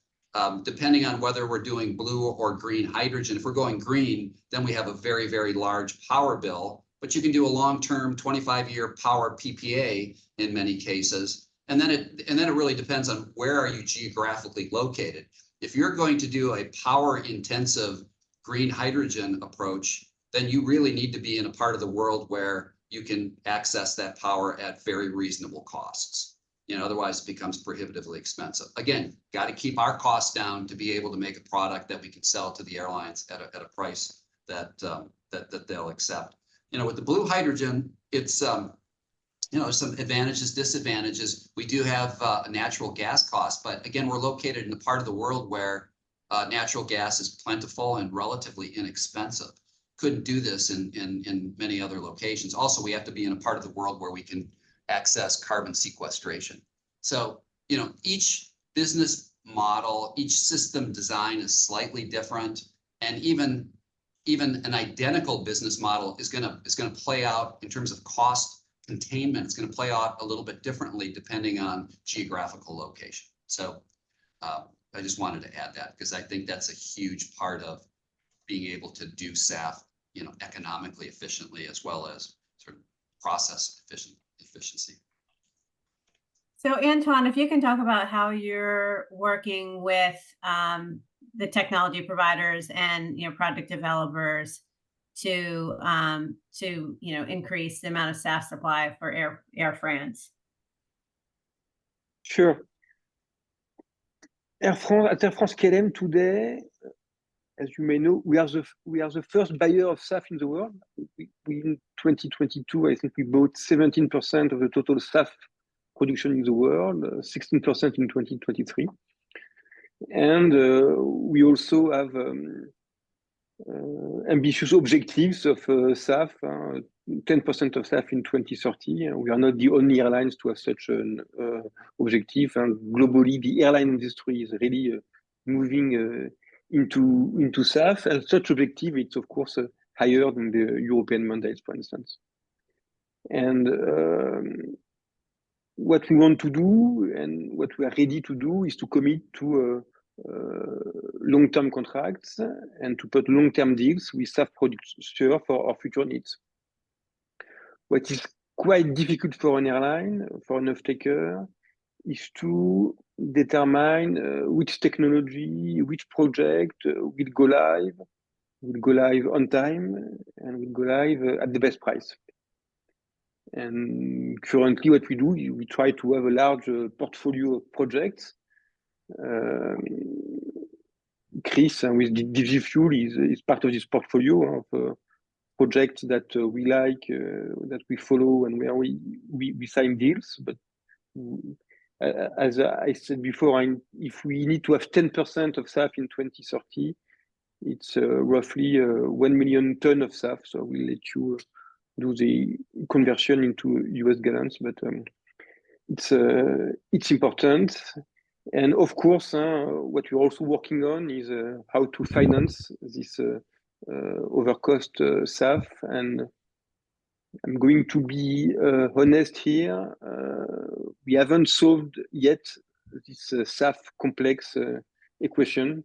Depending on whether we're doing blue or green hydrogen. If we're going green, then we have a very, very large power bill, but you can do a long-term 25-year power PPA in many cases. And then it really depends on where are you geographically located. If you're going to do a power intensive green hydrogen approach, then you really need to be in a part of the world where you can access that power at very reasonable costs. You know, otherwise it becomes prohibitively expensive. Again, got to keep our costs down to be able to make a product that we can sell to the airlines at a price that they'll accept. You know, with the blue hydrogen, it's you know, some advantages, disadvantages. We do have a natural gas cost, but again, we're located in a part of the world where natural gas is plentiful and relatively inexpensive. Couldn't do this in many other locations. Also, we have to be in a part of the world where we can access carbon sequestration. So, you know, each business model, each system design is slightly different, and even an identical business model is gonna play out in terms of cost containment. It's going to play out a little bit differently depending on geographical location. So I just wanted to add that because I think that's a huge part of being able to do SAF, you know, economically efficiently as well as sort of process efficiency. So Antoine, if you can talk about how you're working with the technology providers and, you know, product developers to you know, increase the amount of SAF supply for Air France. Sure. At Air France KLM today, as you may know, we are the first buyer of SAF in the world. We in 2022, I think we bought 17% of the total SAF production in the world, 16% in 2023, and we also have ambitious objectives of SAF, 10% of SAF in 2030. We are not the only airlines to have such an objective, and globally the airline industry is really moving into SAF, and such objective it's of course higher than the European mandates, for instance. And what we want to do and what we are ready to do is to commit to long-term contracts and to put long-term deals with SAF producers for our future needs. What is quite difficult for an airline, for an off-taker, is to determine which technology, which project will go live on time, and will go live at the best price. And currently what we do, we try to have a large portfolio of projects. Chris, with DigiFuel, is part of this portfolio of projects that we like, that we follow, and where we sign deals. But as I said before, if we need to have 10% of SAF in 2030, it's roughly 1 million ton of SAF. So we'll let you do the conversion into US gallons, but it's important. And of course, what we're also working on is how to finance this overcost SAF. And I'm going to be honest here. We haven't solved yet this SAF complex equation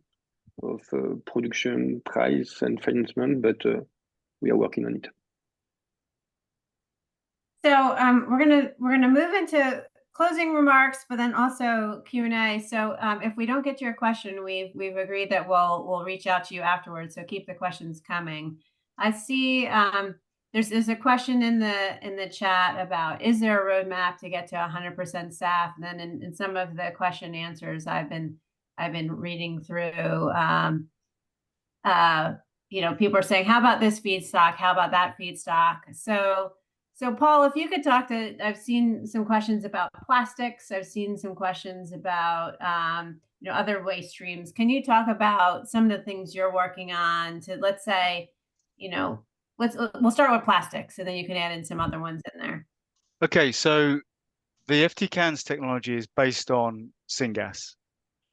of production, price, and financement, but we are working on it. So we're gonna move into closing remarks, but then also Q&A. So if we don't get to your question, we've agreed that we'll reach out to you afterwards. So keep the questions coming. I see there's a question in the chat about, is there a roadmap to get to 100% SAF? And then in some of the question answers I've been reading through, people are saying, how about this feedstock? How about that feedstock? So Paul, if you could talk to, I've seen some questions about plastics. I've seen some questions about, other waste streams. Can you talk about some of the things you're working on to, let's say, we'll start with plastics, and then you can add in some other ones in there. Okay, so the FT cans technology is based on syngas.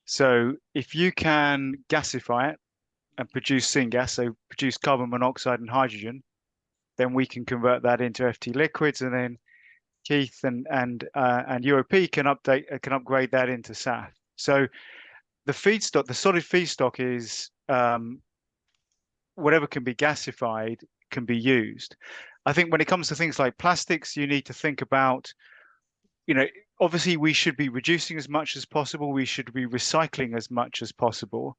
So if you can gasify it and produce syngas, so produce carbon monoxide and hydrogen, then we can convert that into FT liquids, and then Keith and UOP can upgrade that into SAF. So the feedstock, the solid feedstock is whatever can be gasified can be used. I think when it comes to things like plastics, you need to think about, obviously we should be reducing as much as possible. We should be recycling as much as possible.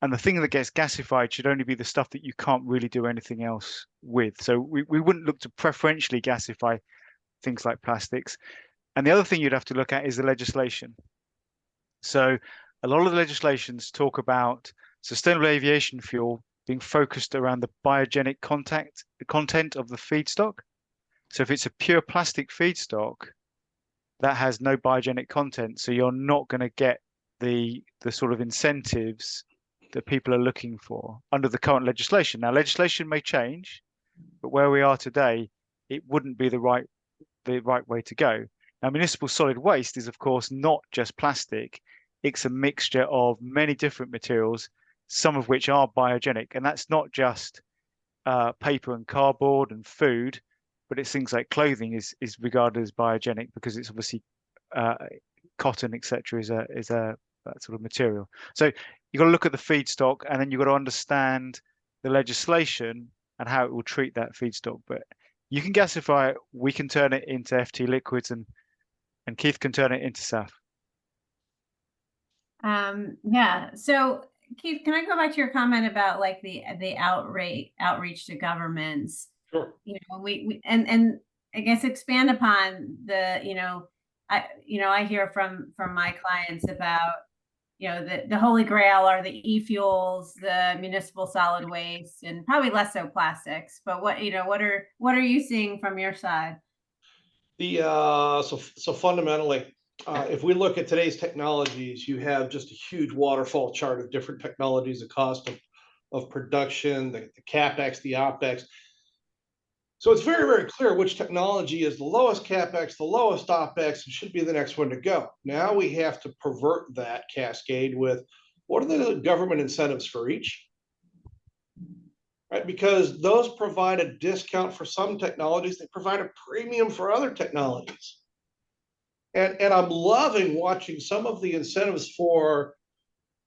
And the thing that gets gasified should only be the stuff that you can't really do anything else with. So we wouldn't look to preferentially gasify things like plastics. And the other thing you'd have to look at is the legislation. So a lot of the legislations talk about sustainable aviation fuel being focused around the biogenic content of the feedstock. So if it's a pure plastic feedstock, that has no biogenic content. So you're not going to get the sort of incentives that people are looking for under the current legislation. Now, legislation may change, but where we are today, it wouldn't be the right way to go. Now, municipal solid waste is, of course, not just plastic. It's a mixture of many different materials, some of which are biogenic. And that's not just paper and cardboard and food, but it's things like clothing is regarded as biogenic because it's obviously cotton, etc., is a that sort of material. So you've got to look at the feedstock, and then you've got to understand the legislation and how it will treat that feedstock. But you can gasify it, we can turn it into FT liquids, and Keith can turn it into SAF. Yeah. So Keith, can I go back to your comment about like the outreach to governments? Sure. And I guess expand upon the, I hear from my clients about, the holy grail are the e-fuels, the municipal solid waste, and probably less so plastics. But what are you seeing from your side? So fundamentally, if we look at today's technologies, you have just a huge waterfall chart of different technologies, the cost of production, the CapEx, the OpEx. So it's very, very clear which technology is the lowest CapEx, the lowest OpEx, and should be the next one to go. Now we have to pervert that cascade with what are the government incentives for each? Right? Because those provide a discount for some technologies, they provide a premium for other technologies. And I'm loving watching some of the incentives for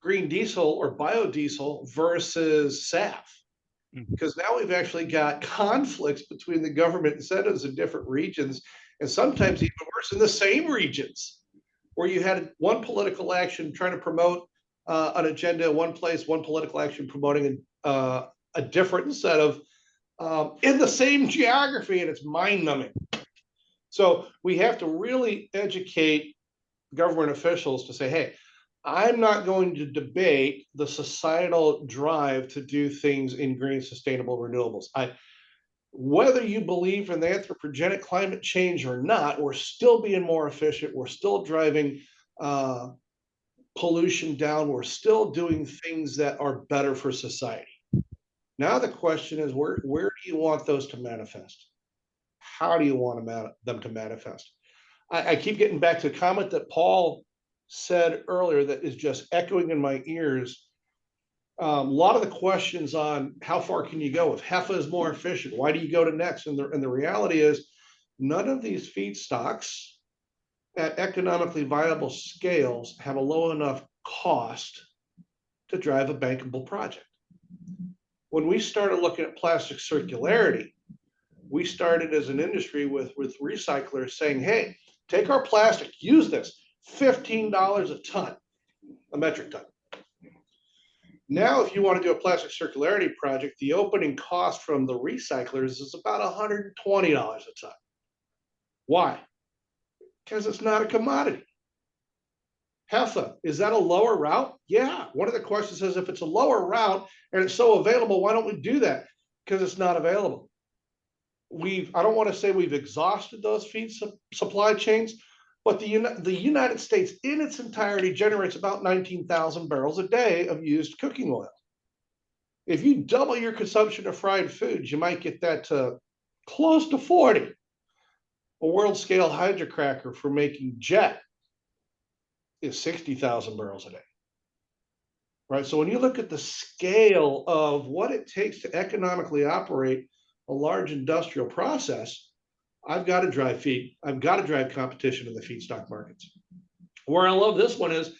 green diesel or biodiesel versus SAF. Because now we've actually got conflicts between the government incentives in different regions, and sometimes even worse in the same regions, where you had one political action trying to promote an agenda in one place, one political action promoting a different incentive in the same geography, and it's mind-numbing. So we have to really educate government officials to say, hey, I'm not going to debate the societal drive to do things in green, sustainable renewables. Whether you believe in the anthropogenic climate change or not, we're still being more efficient. We're still driving pollution down. We're still doing things that are better for society. Now the question is, where do you want those to manifest? how do you want them to manifest? I keep getting back to a comment that Paul said earlier that is just echoing in my ears. A lot of the questions on how far can you go? If HEFA is more efficient, why do you go to next? And the reality is none of these feedstocks at economically viable scales have a low enough cost to drive a bankable project. When we started looking at plastic circularity, we started as an industry with recyclers saying, hey, take our plastic, use this, $15 a ton, a metric ton. Now, if you want to do a plastic circularity project, the opening cost from the recyclers is about $120 a ton. Why? Because it's not a commodity. HEFA, is that a lower route? Yeah. One of the questions is, if it's a lower route and it's so available, why don't we do that? Because it's not available. I don't want to say we've exhausted those feed supply chains, but the United States in its entirety generates about 19,000 barrels a day of used cooking oil. If you double your consumption of fried foods, you might get that to close to 40. A world scale hydrocracker for making jet is 60,000 barrels a day. Right? So when you look at the scale of what it takes to economically operate a large industrial process, I've got to drive feed. I've got to drive competition in the feedstock markets. Where I love this one is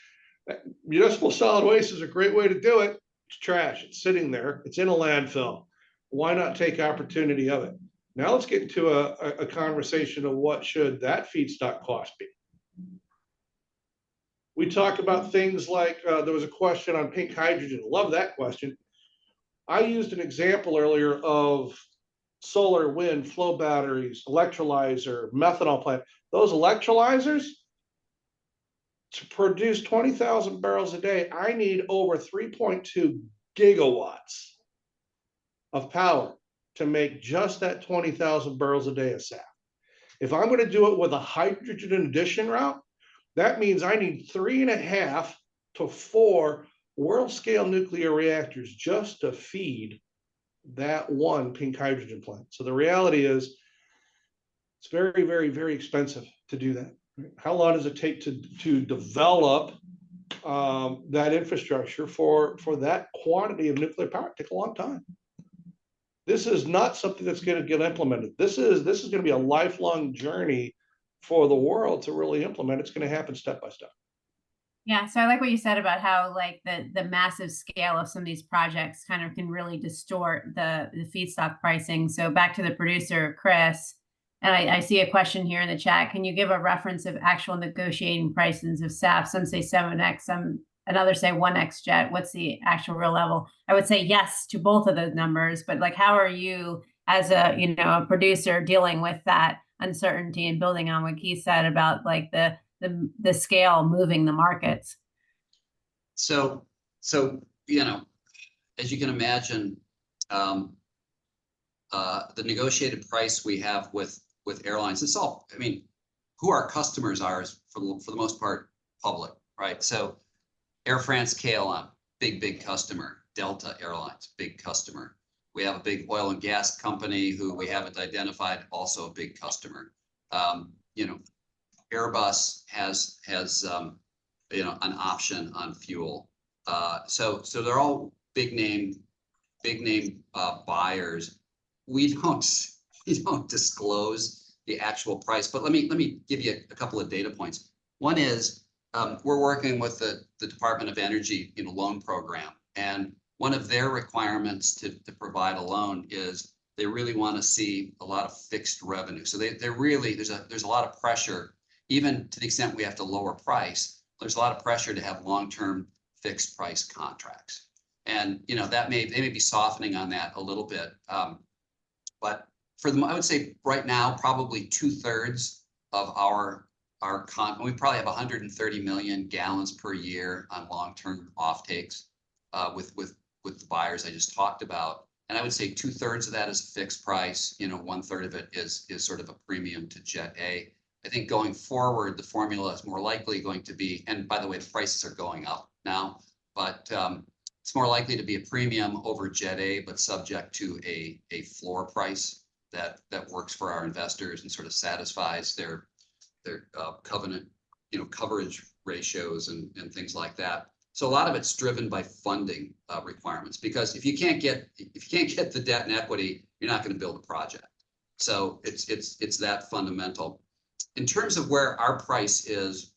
municipal solid waste is a great way to do it. It's trash. It's sitting there. It's in a landfill. Why not take opportunity of it? Now let's get into a conversation of what should that feedstock cost be. We talk about things like, there was a question on pink hydrogen. Love that question. I used an example earlier of solar, wind, flow batteries, electrolyzer, methanol plant. Those electrolyzers, to produce 20,000 barrels a day, I need over 3.2 gigawatts of power to make just that 20,000 barrels a day of SAF. If I'm going to do it with a hydrogen addition route, that means I need 3.5 to 4 world scale nuclear reactors just to feed that one pink hydrogen plant. So the reality is it's very, very, very expensive to do that. How long does it take to develop that infrastructure for that quantity of nuclear power? It takes a long time. This is not something that's going to get implemented. This is going to be a lifelong journey for the world to really implement. It's going to happen step by step. Yeah, so I like what you said about how like the massive scale of some of these projects kind of can really distort the feedstock pricing. So back to the producer, Chris, and I see a question here in the chat. Can you give a reference of actual negotiating prices of SAF? Some say 7x, another say 1x jet. What's the actual real level? I would say yes to both of those numbers, but like, how are you as a producer dealing with that uncertainty and building on what Keith said about like the scale moving the markets? So as you can imagine, the negotiated price we have with airlines, it's all, I mean, who our customers are is for the most part public, right? So Air France KLM, big customer. Delta Airlines, big customer. We have a big oil and gas company who we haven't identified, also a big customer. Airbus has an option on fuel. So they're all big name buyers. We don't disclose the actual price, but let me give you a couple of data points. One is we're working with the Department of Energy loan program, and one of their requirements to provide a loan is they really want to see a lot of fixed revenue. So they're really there's a lot of pressure, even to the extent we have to lower price. There's a lot of pressure to have long-term fixed price contracts, and they may be softening on that a little bit. But for them, I would say right now, probably 2/3 of our we probably have 130 million gallons per year on long-term offtakes with the buyers I just talked about. And I would say 2/3 of that is a fixed price. 1/3 of it is sort of a premium to Jet A. I think going forward, the formula is more likely going to be, and by the way, the prices are going up now, but it's more likely to be a premium over Jet A, but subject to a floor price that works for our investors and sort of satisfies their covenant, coverage ratios and things like that. So a lot of it's driven by funding requirements, because if you can't get the debt and equity, you're not going to build a project. So it's that fundamental. In terms of where our price is,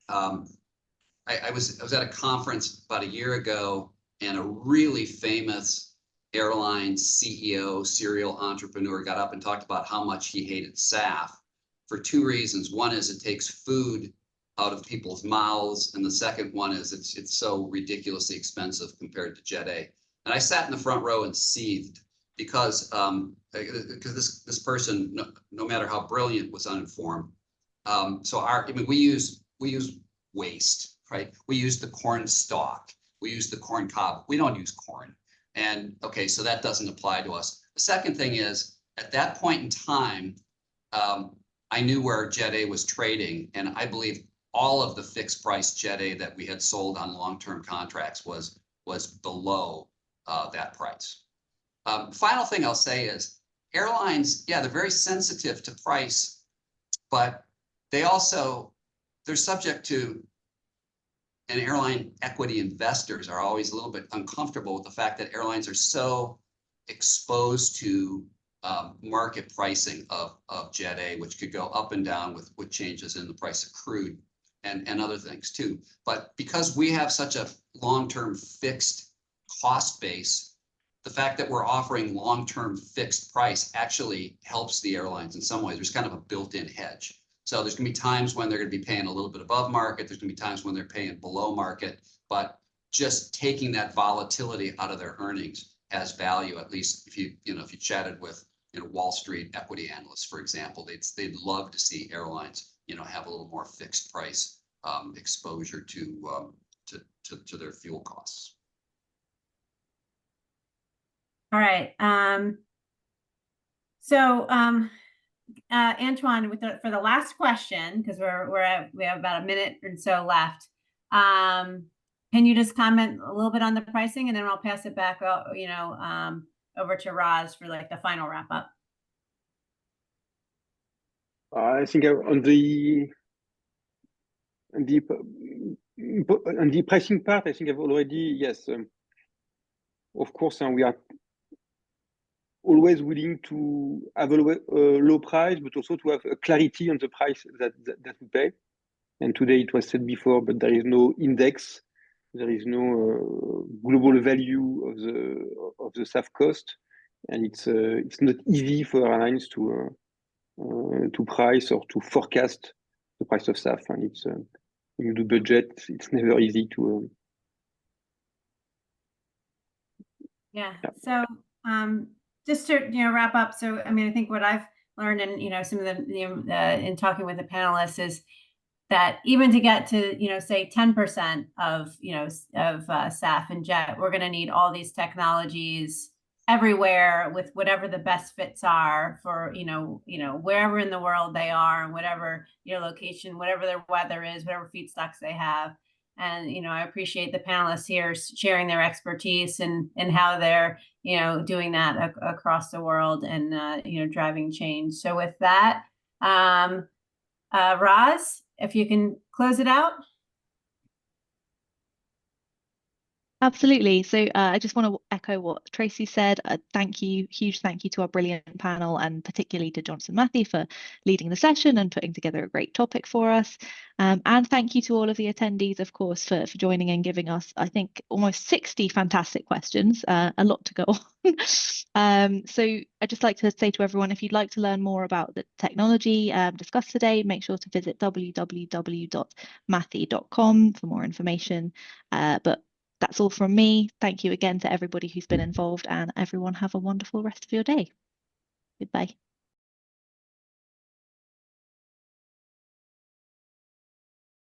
I was at a conference about a year ago, and a really famous airline CEO, serial entrepreneur, got up and talked about how much he hated SAF for two reasons. One is it takes food out of people's mouths, and the second one is it's so ridiculously expensive compared to Jet A. And I sat in the front row and seethed, because this person, no matter how brilliant, was uninformed. We use waste, right? We use the corn stalk, we use the corn cob. We don't use corn. And okay, so that doesn't apply to us. The second thing is, at that point in time, I knew where Jet A was trading, and I believe all of the fixed price Jet A that we had sold on long-term contracts was below that price. Final thing I'll say is, airlines, yeah, they're very sensitive to price, but they're subject to, and airline equity investors are always a little bit uncomfortable with the fact that airlines are so exposed to market pricing of Jet A, which could go up and down with changes in the price of crude and other things too. But because we have such a long-term fixed cost base, the fact that we're offering long-term fixed price actually helps the airlines in some ways. There's kind of a built-in hedge. So there's going to be times when they're going to be paying a little bit above market. There's going to be times when they're paying below market. But just taking that volatility out of their earnings has value. At least if you chatted with Wall Street equity analysts, for example, they'd love to see airlines have a little more fixed price exposure to their fuel costs. All right. Antoine, for the last question, because we have about a minute or so left. Can you just comment a little bit on the pricing, and then I'll pass it back, over to Roz for like the final wrap up. I think on the pricing part, I think I've already, yes, of course, and we are always willing to have a low price, but also to have a clarity on the price that we pay. And today it was said before, but there is no index, there is no global value of the SAF cost, and it's not easy for airlines to price or to forecast the price of SAF. And it's when you do budget, it's never easy to. Yeah. So just to wrap up. So I mean, I think what I've learned, and some of the in talking with the panelists, is that even to get to say 10% of SAF and jet, we're going to need all these technologies everywhere, with whatever the best fits are for wherever in the world they are, and whatever location, whatever their weather is, whatever feedstocks they have. And I appreciate the panelists here sharing their expertise and how they're doing that across the world and driving change. So with that, Roz, if you can close it out. Absolutely. So I just want to echo what Tracy said. Huge thank you to our brilliant panel, and particularly to Johnson Matthey for leading the session and putting together a great topic for us. And thank you to all of the attendees, of course, for joining and giving us, I think, almost 60 fantastic questions, a lot to go on. So I'd just like to say to everyone, if you'd like to learn more about the technology discussed today, make sure to visit www.matthey.com for more information. But that's all from me. Thank you again to everybody who's been involved, and everyone have a wonderful rest of your day. Goodbye.